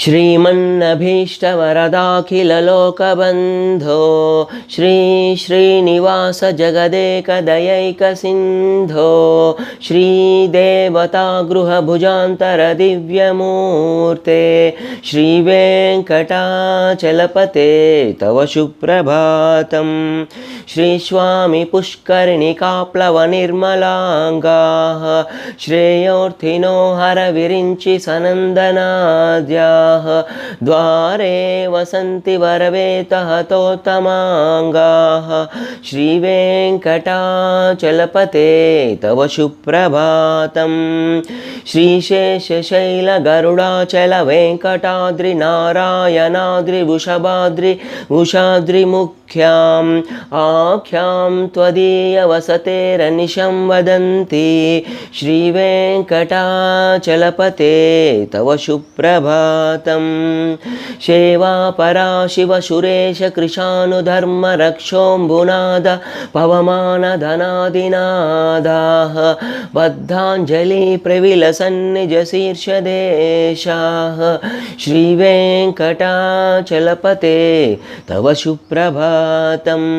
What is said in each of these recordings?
श्रीमन्नभीष्टवरदाखिललोकबन्धो श्री श्रीनिवास जगदेकदयैकसिन्धो श्रीदेवतागृहभुजान्तरदिव्यमूर्ते श्रीवेङ्कटाचलपते तव सुप्रभातम् श्रीस्वामी पुष्करिणिकाप्लवनिर्मलाङ्गाः श्रेयोर्थिनो हरविरिञ्चि सनन्दनाद्याः द्वारे वसन्ति वरवेतः तोत्तमाङ्गाः श्रीवेङ्कटाचलपते तव सुप्रभातम् श्रीशेषशैलगरुडाचलवेङ्कटाद्रिनारायणाद्रिवृषभाद्रि उषाद्रिमुख्याम् आख्यां त्वदीयवसतेरनिशं वदन्ति श्रीवेङ्कटाचलपते तव सुप्रभातम् सेवापरा शिवसुरेश कृशानुधर्मरक्षोऽम्बुनाद पवमानधनादिनादाः बद्धाञ्जलिप्रविलसन्निजशीर्षदेशाः श्रीवेङ्कटाचलपते तव सुप्रभातम्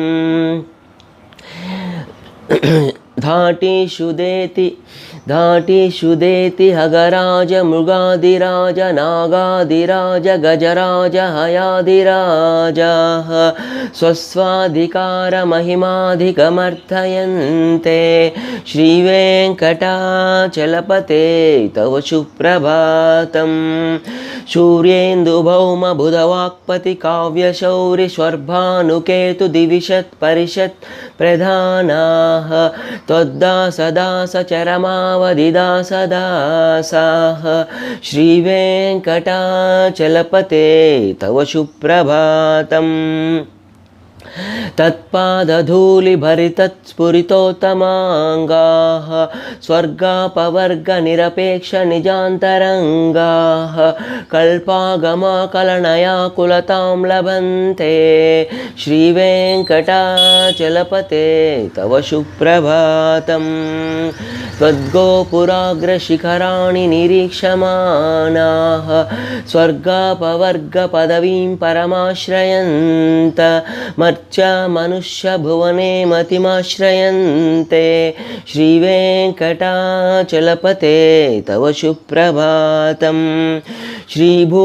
धाटीषु देति हगराज मृगादिराज नागादिराज गजराज हयादिराजाः स्वस्वाधिकारमहिमाधिकमर्थयन्ते श्रीवेङ्कटाचलपते तव सुप्रभातम् सूर्येन्दुभौमबुधवाक्पति काव्यशौरि स्वर्भानुकेतु दिविशत् परिषत् प्रधानाः त्वद्दासदासचरमावधिदासदासाः श्रीवेङ्कटाचलपते तव सुप्रभातम् तत्पादधूलिभरितत्स्फुरितोत्तमाङ्गाः स्वर्गापवर्गनिरपेक्षनिजान्तरङ्गाः कल्पागमकलनयाकुलतां लभन्ते श्रीवेङ्कटाचलपते तव सुप्रभातम् त्वद्गोपुराग्रशिखराणि निरीक्षमाणाः स्वर्गापवर्गपदवीं परमाश्रयन्त मनुष्यभुवने मतिमाश्रयन्ते श्रीवेङ्कटाचलपते तव सुप्रभातम् श्रीभू